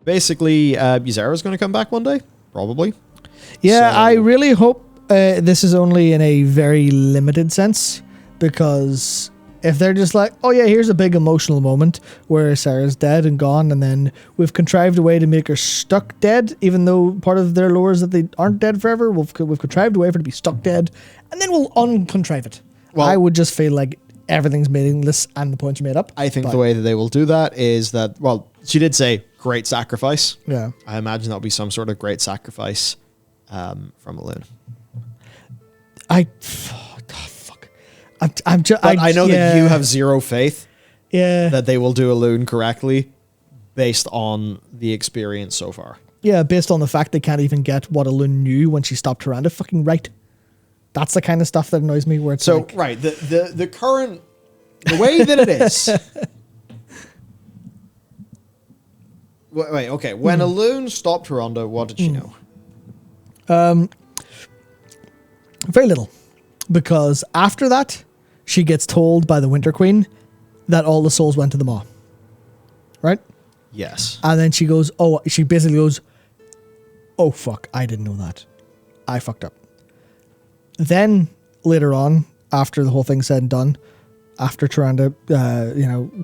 basically, Ysera is going to come back one day, probably. Yeah, So- I really hope this is only in a very limited sense, because if they're just like, oh yeah, here's a big emotional moment where Sarah's dead and gone, and then we've contrived a way to make her stuck dead, even though part of their lore is that they aren't dead forever, we've contrived a way for her to be stuck dead, and then we'll uncontrive it. Well- I would just feel like everything's meaningless and the points are made up. I think the way that they will do that is that, well, she did say great sacrifice. Yeah. I imagine that'll be some sort of great sacrifice from Elune. Fuck. I'm just. I know that you have zero faith Yeah. that they will do Elune correctly based on the experience so far. Yeah, based on the fact they can't even get what Elune knew when she stopped Tyrande fucking right. That's the kind of stuff that annoys me. Where it's So, like, right, the current, the way that it is. Wait, okay. When Elune stopped Tyrande, what did she know? very little, because after that, she gets told by the Winter Queen that all the souls went to the Maw. Right, Yes. and then she goes, "Oh," she basically goes, "Oh fuck, I didn't know that. I fucked up." Then later on, after the whole thing's said and done, after Tyrande,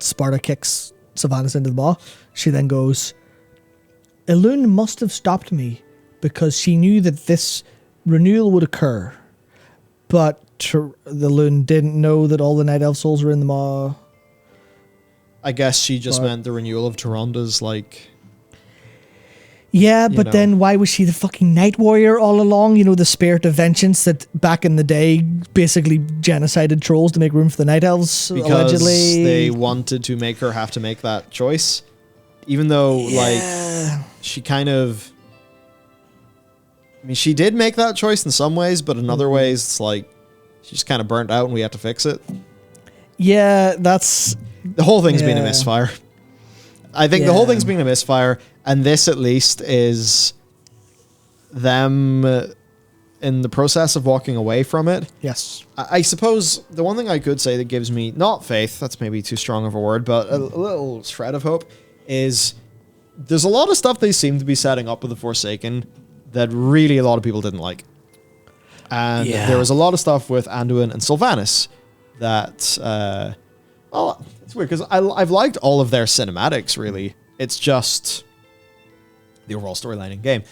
Sparta kicks Sylvanas into the Maw, she then goes, Elune must have stopped me because she knew that this renewal would occur, but the Elune didn't know that all the Night Elf souls were in the Maw. I guess she just meant the renewal of Tyrande's, like... Yeah, You but know. then why was she the fucking Night Warrior all along? You know, the spirit of vengeance that back in the day basically genocided trolls to make room for the Night Elves, Because allegedly. they wanted to make her have to make that choice. Even though, like, she kind of... I mean, she did make that choice in some ways, but in other ways, it's like, she just kind of burnt out and we had to fix it. Yeah, that's... The whole thing's been a Yeah. misfire. I think the whole Yeah. thing's been a misfire, and this at least is them in the process of walking away from it. Yes. I suppose the one thing I could say that gives me, not faith, that's maybe too strong of a word, but a little shred of hope, is there's a lot of stuff they seem to be setting up with the Forsaken that really a lot of people didn't like. And Yeah. there was a lot of stuff with Anduin and Sylvanas that, well, it's weird because I've liked all of their cinematics, really. It's just the overall storyline in game.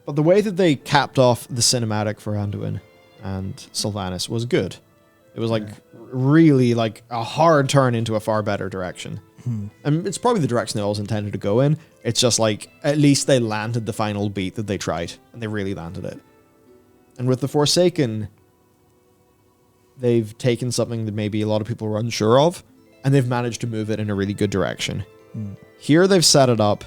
But the way that they capped off the cinematic for Anduin and Sylvanas was good. It was like really like a hard turn into a far better direction. And it's probably the direction they always intended to go in. It's just like, at least they landed the final beat that they tried, and they really landed it. And with the Forsaken, they've taken something that maybe a lot of people were unsure of, and they've managed to move it in a really good direction. Here they've set it up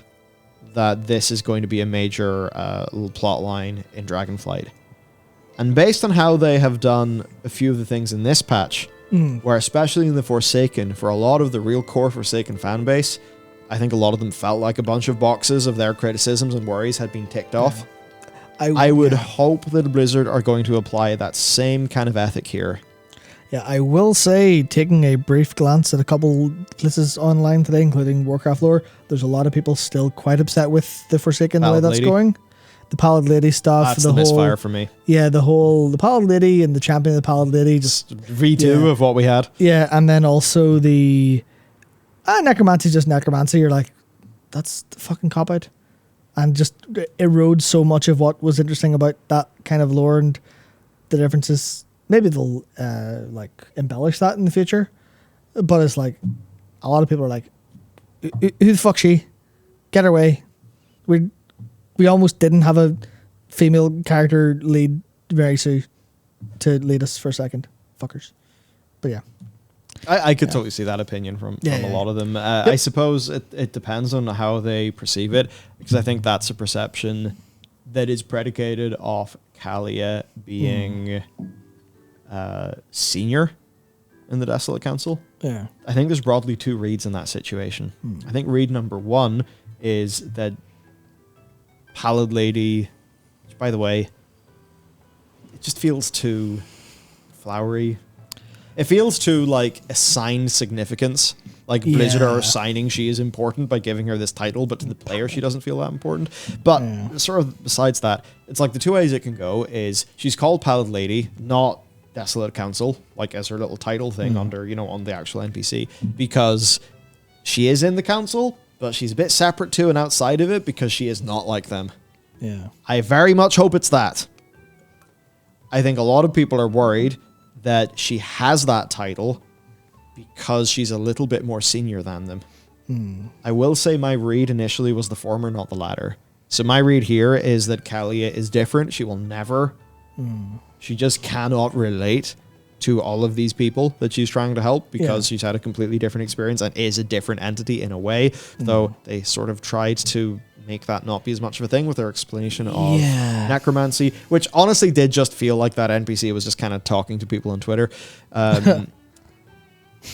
that this is going to be a major little plot line in Dragonflight. And based on how they have done a few of the things in this patch, where especially in the Forsaken, for a lot of the real core Forsaken fan base, I think a lot of them felt like a bunch of boxes of their criticisms and worries had been ticked off. I would hope that Blizzard are going to apply that same kind of ethic here. Yeah, I will say, taking a brief glance at a couple places online today, including Warcraft lore, there's a lot of people still quite upset with the Forsaken, the way Pallid that's Lady. going. The Pallid Lady stuff. That's the the whole misfire for me. Yeah, the Pallid Lady and the Champion of the Pallid Lady. Just V2 of what we had. yeah, and then also the necromancy is just necromancy. You're like, that's the fucking cop out, and just erodes so much of what was interesting about that kind of lore and the differences. Maybe they'll like embellish that in the future, but it's like a lot of people are like, who the fuck she? Get her away. We almost didn't have a female character lead Mary Sue to lead us for a second. Fuckers. But yeah. I could totally see that opinion from a lot of them. I suppose it depends on how they perceive it, because I think that's a perception that is predicated off Kalia being senior in the Desolate Council. Yeah. I think there's broadly two reads in that situation. I think read number one is that Pallid Lady, which, by the way, it just feels too flowery. It feels too, like, assigned significance. Like Blizzard Yeah. are assigning she is important by giving her this title, but to the player she doesn't feel that important. But sort of besides that, it's like the two ways it can go is she's called Pallid Lady, not Desolate Council, like as her little title thing under, you know, on the actual NPC, because she is in the council, but she's a bit separate to and outside of it because she is not like them. Yeah. I very much hope it's that. I think a lot of people are worried that she has that title because she's a little bit more senior than them. I will say my read initially was the former, not the latter. So my read here is that Kalia is different. She will never. She just cannot relate to all of these people that she's trying to help because she's had a completely different experience and is a different entity in a way. Though they sort of tried to make that not be as much of a thing with their explanation of necromancy, which honestly did just feel like that NPC was just kind of talking to people on Twitter.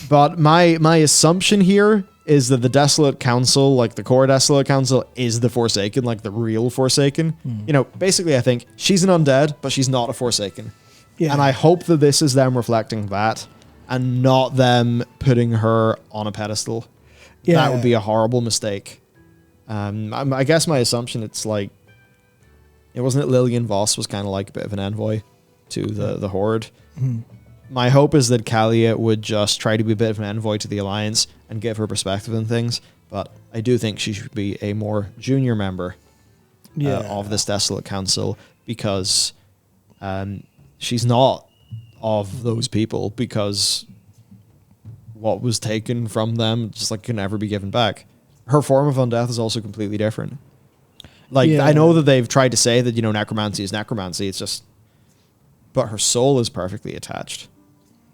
But my assumption here is that the Desolate Council, like the core Desolate Council, is the Forsaken, like the real Forsaken. You know, basically I think she's an undead, but she's not a Forsaken. Yeah. And I hope that this is them reflecting that and not them putting her on a pedestal. Yeah. That would be a horrible mistake. I guess my assumption, it's like, it wasn't it Lillian Voss was kind of like a bit of an envoy to the Horde. My hope is that Kalia would just try to be a bit of an envoy to the Alliance and give her perspective on things. But I do think she should be a more junior member of this Desolate Council because she's not of those people, because what was taken from them just like can never be given back. Her form of undeath is also completely different. Like, I know that they've tried to say that, you know, necromancy is necromancy. It's just, but her soul is perfectly attached.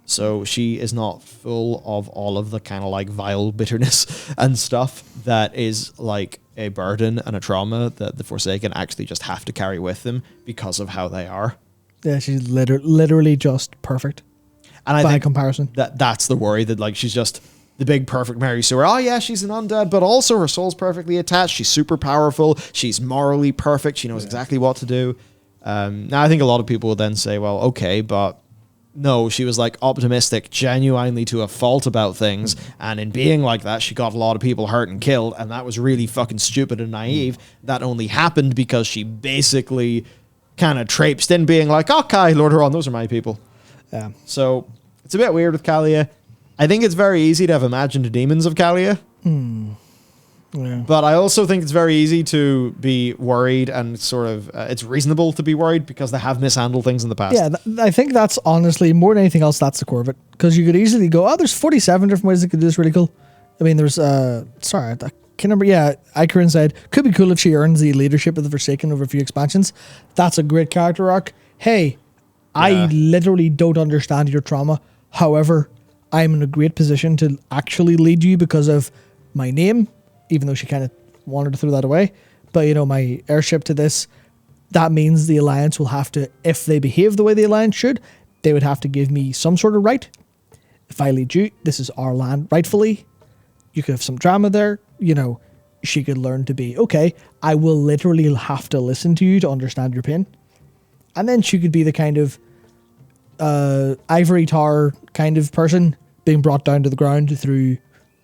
So she is not full of all of the kind of like vile bitterness and stuff that is like a burden and a trauma that the Forsaken actually just have to carry with them because of how they are. Yeah, she's literally just perfect. And I by think comparison, that's the worry, that like she's just the big perfect Mary Sue. Oh yeah, she's an undead, but also her soul's perfectly attached. She's super powerful. She's morally perfect. She knows exactly what to do. Now I think a lot of people will then say, well, okay, but no, she was like optimistic, genuinely to a fault about things. And in being like that, she got a lot of people hurt and killed. And that was really fucking stupid and naive. That only happened because she basically kind of traipsed in being like, okay, Lord Huron, those are my people. yeah, So it's a bit weird with Kalia. I think it's very easy to have imagined demons of Kalia. yeah, But I also think it's very easy to be worried, and sort of it's reasonable to be worried because they have mishandled things in the past. yeah. I think that's honestly more than anything else. That's the core of it, because you could easily go, oh, there's 47 different ways they could do this. Really cool. I mean, there's sorry, I can't remember. Yeah, Icarin said could be cool if she earns the leadership of the Forsaken over a few expansions. That's a great character arc. Hey, I literally don't understand your trauma. However, I'm in a great position to actually lead you because of my name, even though she kind of wanted to throw that away. But, you know, my heirship to this, that means the Alliance will have to, if they behave the way the Alliance should, they would have to give me some sort of right. If I lead you, this is our land rightfully. You could have some drama there. You know, she could learn to be, okay, I will literally have to listen to you to understand your pain. And then she could be the kind of ivory tower kind of person being brought down to the ground through,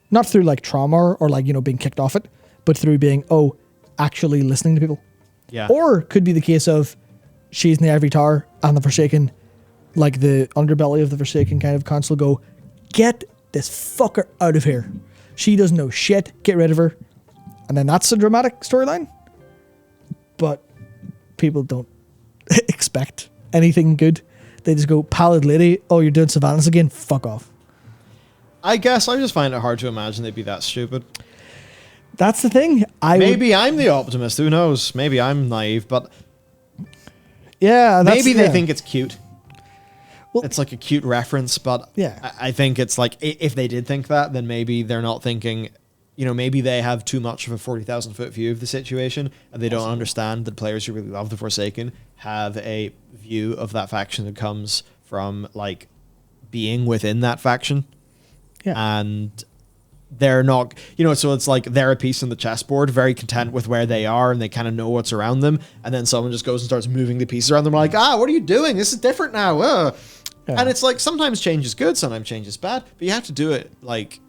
not through like trauma or like, you know, being kicked off it, but through being, actually listening to people. Yeah. Or could be the case of she's in the ivory tower and the Forsaken, like the underbelly of the Forsaken kind of council, go, get this fucker out of here. She doesn't know shit. Get rid of her. And then that's a dramatic storyline. But people don't expect anything good. They just go, Pallid Lady, oh, you're doing Savannahs again? Fuck off. I guess I just find it hard to imagine they'd be that stupid. That's the thing. Maybe I'm the optimist. Who knows? Maybe I'm naive, but yeah, maybe they think it's cute. Well, it's like a cute reference, but yeah. I think it's like, if they did think that, then maybe they're not thinking, you know, maybe they have too much of a 40,000 foot view of the situation, and they don't understand that players who really love the Forsaken have a view of that faction that comes from like being within that faction. Yeah. And they're not, you know, so it's like they're a piece on the chessboard, very content with where they are, and they kind of know what's around them. And then someone just goes and starts moving the pieces around them, like, what are you doing? This is different now. And it's like, sometimes change is good, sometimes change is bad, but you have to do it like,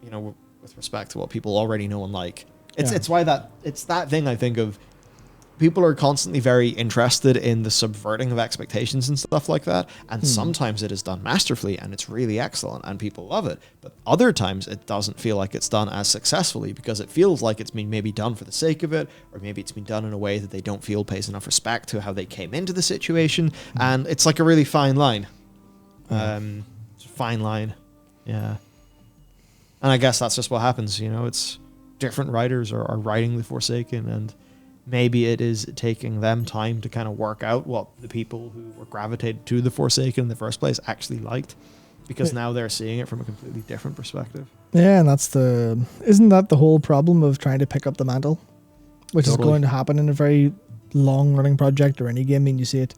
you know, with respect to what people already know and like. It's Yeah. it's why it's that thing I think of. People are constantly very interested in the subverting of expectations and stuff like that. And sometimes it is done masterfully and it's really excellent and people love it. But other times it doesn't feel like it's done as successfully because it feels like it's been maybe done for the sake of it, or maybe it's been done in a way that they don't feel pays enough respect to how they came into the situation. And it's like a really fine line. It's a fine line. Yeah. And I guess that's just what happens, you know, it's different writers are writing The Forsaken, and maybe it is taking them time to kind of work out what the people who were gravitated to The Forsaken in the first place actually liked, because now they're seeing it from a completely different perspective. Yeah, and isn't that the whole problem of trying to pick up the mantle? Which Totally. is going to happen in a very long-running project or any game. I mean, you see it.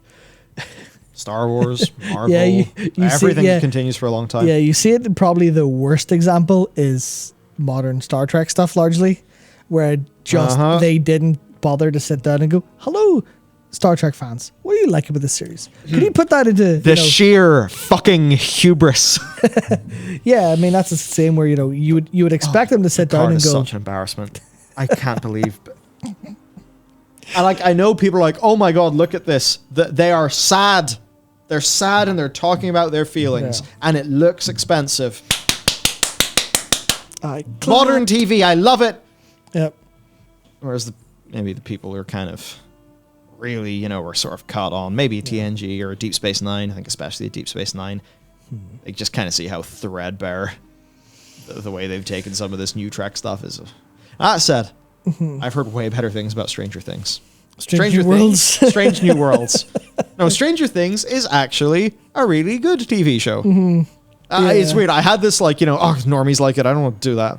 Star Wars, Marvel, Yeah, you everything see, yeah. continues for a long time. Yeah, you see it. Probably the worst example is modern Star Trek stuff, largely, where just they didn't bother to sit down and go, "Hello, Star Trek fans, what do you like about this series? Could you put that into The sheer fucking hubris. Yeah, I mean that's the same where you would expect them to sit down and Is go, such an embarrassment. I can't believe. And I know people are like, "Oh my god, look at this! They are sad. They're sad and they're talking about their feelings, and it looks expensive." Modern TV, I love it. Yep. Whereas maybe the people who are kind of really, were sort of caught on, maybe TNG or Deep Space Nine, I think especially Deep Space Nine, they just kind of see how threadbare the way they've taken some of this new Trek stuff is. That said, I've heard way better things about Stranger Things. Stranger Worlds. Strange New Worlds. No, Stranger Things is actually a really good TV show. It's weird. I had this normies like it. I don't want to do that.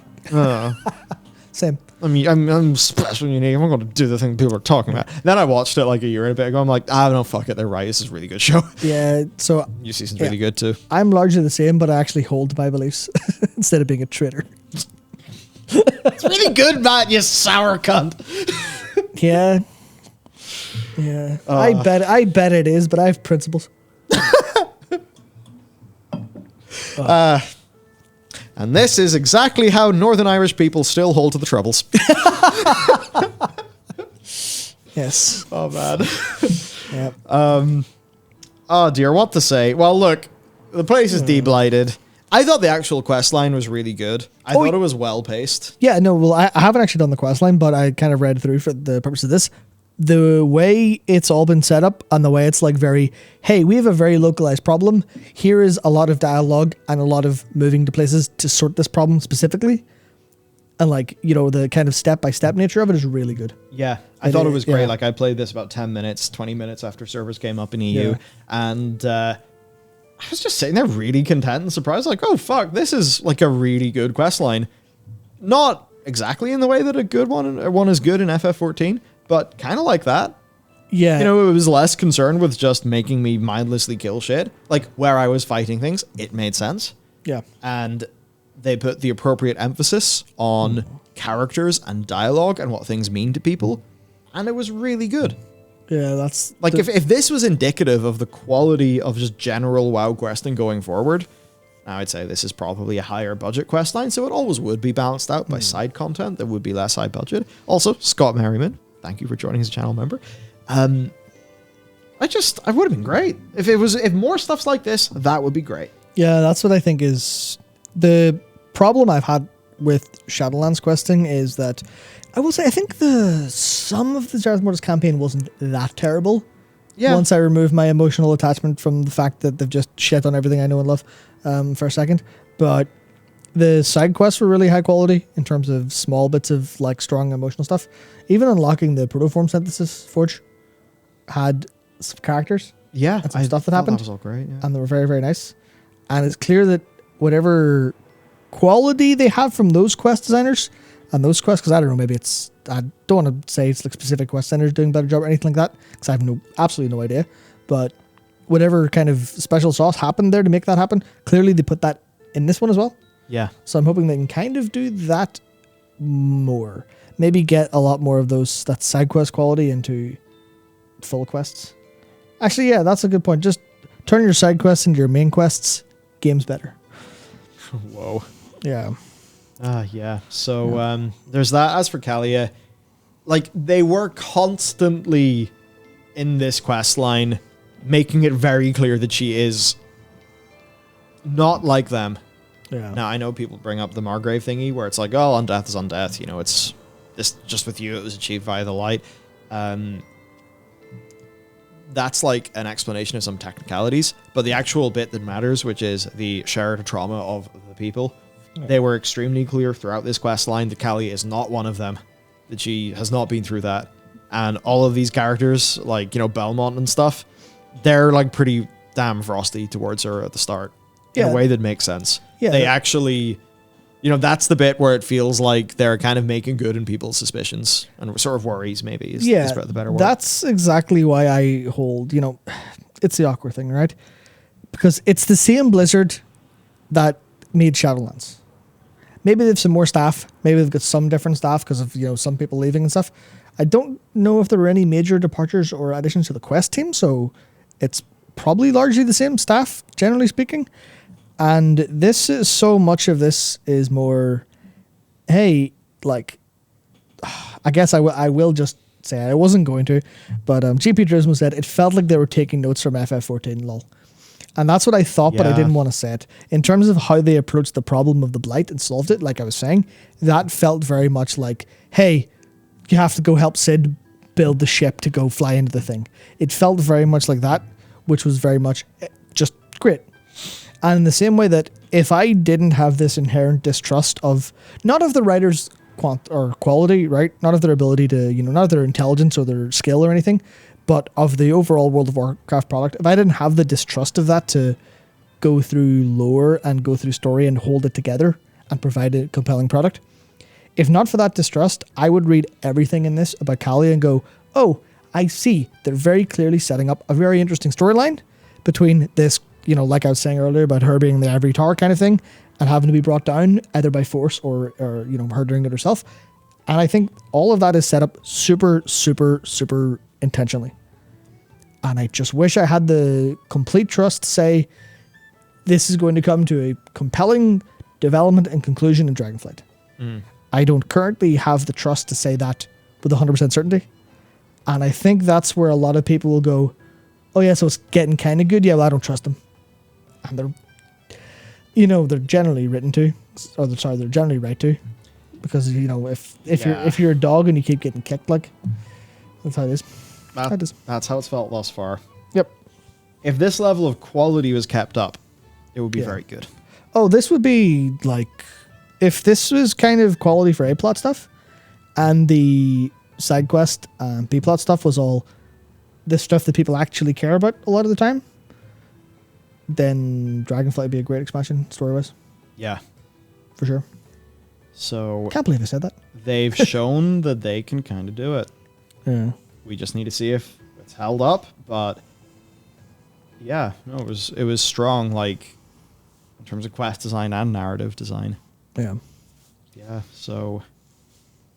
Same. I mean, I'm special, unique. I'm not going to do the thing people are talking about. Then I watched it like a year and a bit ago. I'm like, no, fuck it. They're right. This is a really good show. Yeah. So New season's really good too. I'm largely the same, but I actually hold to my beliefs instead of being a traitor. It's really good, Matt. You sour cunt. Yeah. Yeah. I bet it is, but I have principles. And this is exactly how Northern Irish people still hold to the Troubles. Yes. Oh, man. Yep. Oh, dear. What to say? Well, look. The place is de-blighted. I thought the actual quest line was really good. I thought it was well-paced. Yeah, no, well, I haven't actually done the quest line, but I kind of read through for the purpose of this. The way it's all been set up and the way it's like hey, we have a very localized problem. Here is a lot of dialogue and a lot of moving to places to sort this problem specifically. And the kind of step-by-step nature of it is really good. Yeah, I thought it was great. Yeah. Like, I played this about 10 minutes, 20 minutes after servers came up in EU. Yeah. And I was just sitting there really content and surprised. Like, oh, fuck, this is like a really good quest line. Not exactly in the way that a good one is good in FF14, but kind of like that. Yeah. It was less concerned with just making me mindlessly kill shit. Like, where I was fighting things, it made sense. Yeah. And they put the appropriate emphasis on characters and dialogue and what things mean to people. And it was really good. Yeah, that's... Like, if this was indicative of the quality of just general WoW questing going forward, I would say this is probably a higher budget quest line, so it always would be balanced out by side content that would be less high budget. Also, Scott Merriman, thank you for joining as a channel member. I would have been great. If more stuff's like this, that would be great. Yeah, that's what I think is... The problem I've had with Shadowlands questing is that I will say I think some of the Darth Mortis campaign wasn't that terrible. Yeah. Once I remove my emotional attachment from the fact that they've just shit on everything I know and love for a second. But the side quests were really high quality in terms of small bits of strong emotional stuff. Even unlocking the protoform synthesis forge had some characters. Yeah. And some stuff that happened. That was all great, yeah. And they were very, very nice. And it's clear that whatever quality they have from those quest designers and those quests, because I don't know, maybe I don't want to say it's specific quest designers doing a better job or anything like that, because I have absolutely no idea. But whatever kind of special sauce happened there to make that happen, clearly they put that in this one as well. Yeah. So I'm hoping they can kind of do that more. Maybe get a lot more of that side quest quality into full quests. Actually, yeah, that's a good point. Just turn your side quests into your main quests. Game's better. Whoa. Yeah. Yeah. So there's that. As for Kalia, like they were constantly in this quest line making it very clear that she is not like them. Yeah. Now, I know people bring up the Margrave thingy where it's like, oh, undeath is undeath. You know, it's this just with you. It was achieved via the light. That's like an explanation of some technicalities. But the actual bit that matters, which is the shared trauma of the people, they were extremely clear throughout this quest line that Kalia is not one of them, that she has not been through that. And all of these characters, like, you know, Belmont and stuff, they're like pretty damn frosty towards her at the start in a way that makes sense. Yeah, they actually, you know, that's the bit where it feels like they're kind of making good in people's suspicions and sort of worries, maybe is the better word. That's exactly why I hold, you know, it's the awkward thing, right? Because it's the same Blizzard that made Shadowlands. Maybe they have some more staff. Maybe they've got some different staff because of, you know, some people leaving and stuff. I don't know if there were any major departures or additions to the quest team, so it's probably largely the same staff, generally speaking. And this is so much of this is more, hey, like, I guess I will just say I wasn't going to, but GP Drismo said it felt like they were taking notes from FF14 lol. And that's what I thought, but I didn't want to say it. In terms of how they approached the problem of the Blight and solved it, like I was saying, that felt very much like, hey, you have to go help Sid build the ship to go fly into the thing. It felt very much like that, which was very much just great. And in the same way that if I didn't have this inherent distrust of, not of the writer's quality, right? Not of their ability to, you know, not of their intelligence or their skill or anything, but of the overall World of Warcraft product, if I didn't have the distrust of that to go through lore and go through story and hold it together and provide a compelling product, if not for that distrust, I would read everything in this about Kalia and go, oh, I see. They're very clearly setting up a very interesting storyline between this, you know, like I was saying earlier about her being the ivory tower kind of thing and having to be brought down either by force or you know, her doing it herself. And I think all of that is set up super, super, super intentionally. And I just wish I had the complete trust to say this is going to come to a compelling development and conclusion in Dragonflight. I don't currently have the trust to say that with 100% certainty. And I think that's where a lot of people will go, oh yeah, so it's getting kind of good. Yeah, well, I don't trust them. And they're, you know, they're generally written to, or they're generally right to. Because, you know, if you're a dog and you keep getting kicked, like, that's how it is. That's how it's felt thus far. Yep. If this level of quality was kept up, it would be very good. Oh, this would be like, if this was kind of quality for A-plot stuff, and the side quest and B-plot stuff was all the stuff that people actually care about a lot of the time, then Dragonflight would be a great expansion story-wise. Yeah. For sure. So... Can't believe I said that. They've shown that they can kind of do it. Yeah. We just need to see if it's held up, but yeah, no, it was strong, like in terms of quest design and narrative design. Yeah. Yeah, so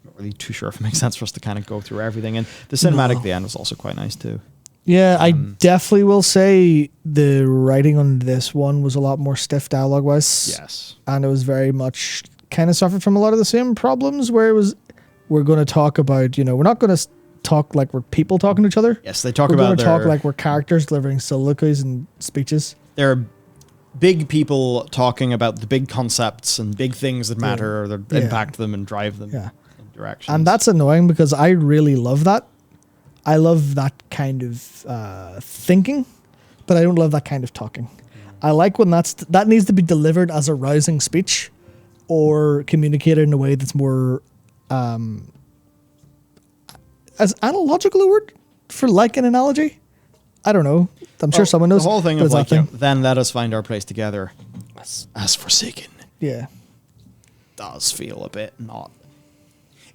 not really too sure if it makes sense for us to kind of go through everything. And the cinematic at the end was also quite nice too. Yeah, I definitely will say the writing on this one was a lot more stiff dialogue-wise. Yes. And it was very much kind of suffered from a lot of the same problems where it was, we're going to talk about, you know, we're not going to talk like we're people talking to each other. Yes, they talk we're about going to talk like we're characters delivering soliloquies and speeches. They're big people talking about the big concepts and big things that matter or that impact them and drive them in directions. And that's annoying because I really love that. I love that kind of thinking, but I don't love that kind of talking. I like when that needs to be delivered as a rousing speech or communicated in a way that's more as analogical a word for like an analogy. I don't know. I'm sure someone knows. The whole thing of like, then let us find our place together as Forsaken. Yeah. Does feel a bit not.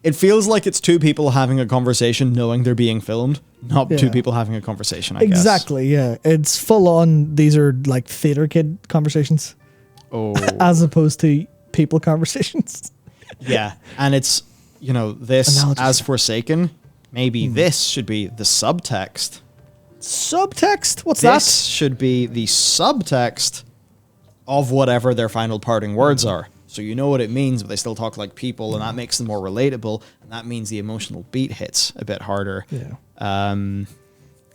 It feels like it's two people having a conversation knowing they're being filmed, not two people having a conversation, I guess. Exactly, yeah. It's full on, these are like theater kid conversations. Oh. As opposed to people conversations. Yeah. And it's, you know, this as Forsaken, maybe this should be the subtext. Subtext? What's that? This should be the subtext of whatever their final parting words are. So you know what it means, but they still talk like people, and that makes them more relatable, and that means the emotional beat hits a bit harder. Yeah.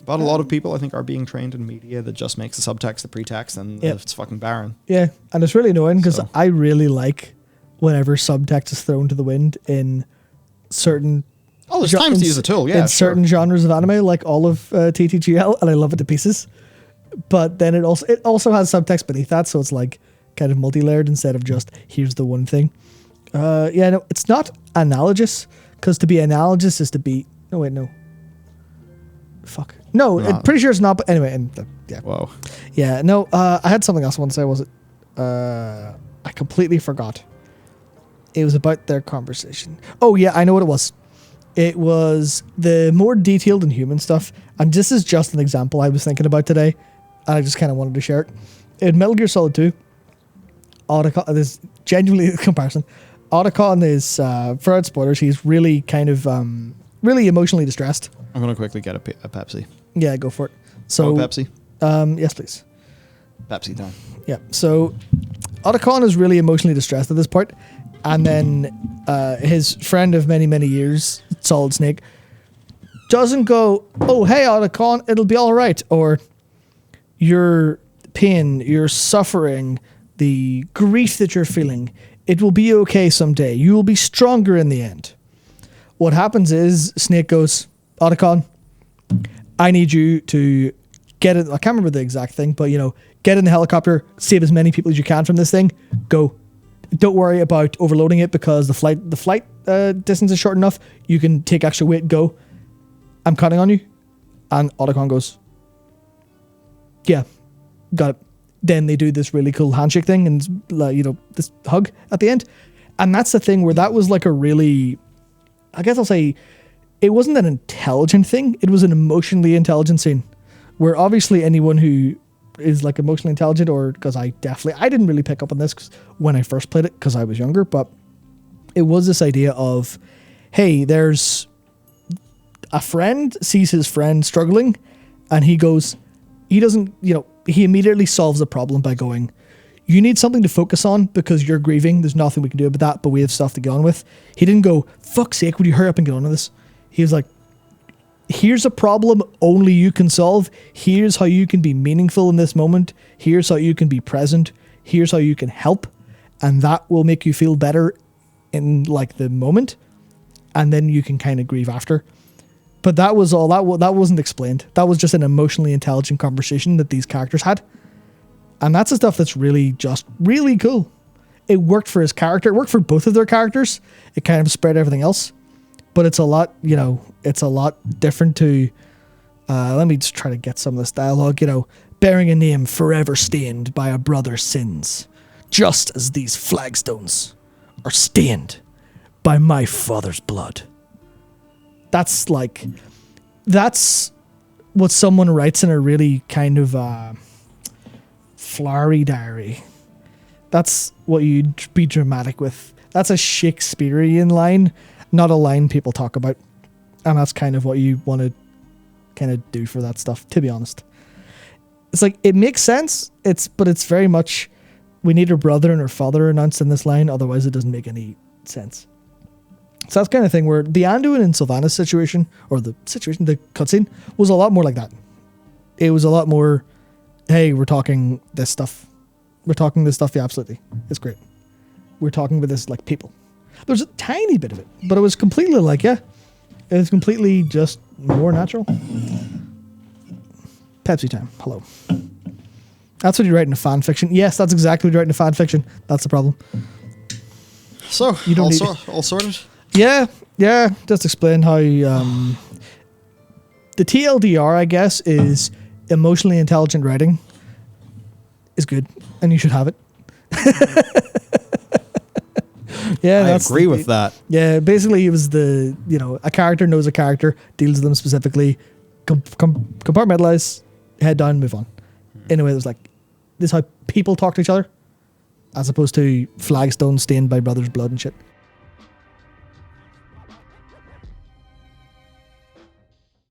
But a lot of people, I think, are being trained in media that just makes the subtext the pretext, and it's fucking barren. Yeah, and it's really annoying because So. I really like whenever subtext is thrown to the wind in certain... Oh, there's times to use the tool, yeah. In certain genres of anime, like all of TTGL, and I love it to pieces. But then it also has subtext beneath that, so it's like kind of multi-layered instead of just here's the one thing. Yeah, no, it's not analogous, because to be analogous is to be... No, wait, no. Fuck. No, I'm pretty sure it's not, but anyway, yeah. Whoa. Yeah, no, I had something else I want to say, was it? I completely forgot. It was about their conversation. Oh, yeah, I know what it was. It was the more detailed and human stuff, and this is just an example I was thinking about today, and I just kind of wanted to share it. In Metal Gear Solid 2, Otacon, this genuinely a comparison, Otacon is, for spoilers, he's really kind of, really emotionally distressed. I'm going to quickly get a Pepsi. Yeah, go for it. So, Pepsi? Yes, please. Pepsi time. Yeah, so Otacon is really emotionally distressed at this point, and then his friend of many, many years, Solid Snake, doesn't go, oh, hey, Otacon, it'll be all right, or your pain, your suffering, the grief that you're feeling, it will be okay someday. You will be stronger in the end. What happens is Snake goes, Otacon, I need you to get it. I can't remember the exact thing, but get in the helicopter, save as many people as you can from this thing. Go. Don't worry about overloading it because the flight distance is short enough. You can take extra weight. Go. I'm counting on you. And Otacon goes, yeah, got it. Then they do this really cool handshake thing and this hug at the end. And that's the thing where that was like a really, I guess I'll say, it wasn't an intelligent thing. It was an emotionally intelligent scene where obviously anyone who is like emotionally intelligent, or because I didn't really pick up on this when I first played it because I was younger, but it was this idea of, hey, there's a friend sees his friend struggling and he goes, he immediately solves the problem by going, you need something to focus on because you're grieving. There's nothing we can do about that, but we have stuff to get on with. He didn't go, fuck's sake, would you hurry up and get on with this? He was like, here's a problem only you can solve. Here's how you can be meaningful in this moment. Here's how you can be present. Here's how you can help. And that will make you feel better in like the moment. And then you can kind of grieve after. But that was all. That wasn't explained. That was just an emotionally intelligent conversation that these characters had. And that's the stuff that's really just really cool. It worked for his character. It worked for both of their characters. It kind of spread everything else. But it's a lot, it's a lot different to, let me just try to get some of this dialogue, bearing a name forever stained by a brother's sins, just as these flagstones are stained by my father's blood. That's what someone writes in a really kind of flowery diary. That's what you'd be dramatic with. That's a Shakespearean line, not a line people talk about. And that's kind of what you want to kind of do for that stuff, to be honest. It's like, it makes sense, but it's very much, we need her brother and her father announced in this line, otherwise it doesn't make any sense. So that's kind of thing where the Anduin and Sylvanas situation, or the cutscene, was a lot more like that. It was a lot more, hey, we're talking this stuff. Yeah, absolutely. It's great. We're talking about this like people. There's a tiny bit of it, but it was completely like, yeah, it was completely just more natural. Pepsi time. Hello. That's what you write in a fan fiction. Yes, that's exactly what you write in a fan fiction. That's the problem. So, you don't all sorted? Yeah. Just explain how the TLDR, I guess, is emotionally intelligent writing is good, and you should have it. Yeah, I agree with that. Yeah, basically it was a character knows a character, deals with them specifically, compartmentalize, head down, move on. In a way that was like, this is how people talk to each other, as opposed to flagstones stained by brothers' blood and shit.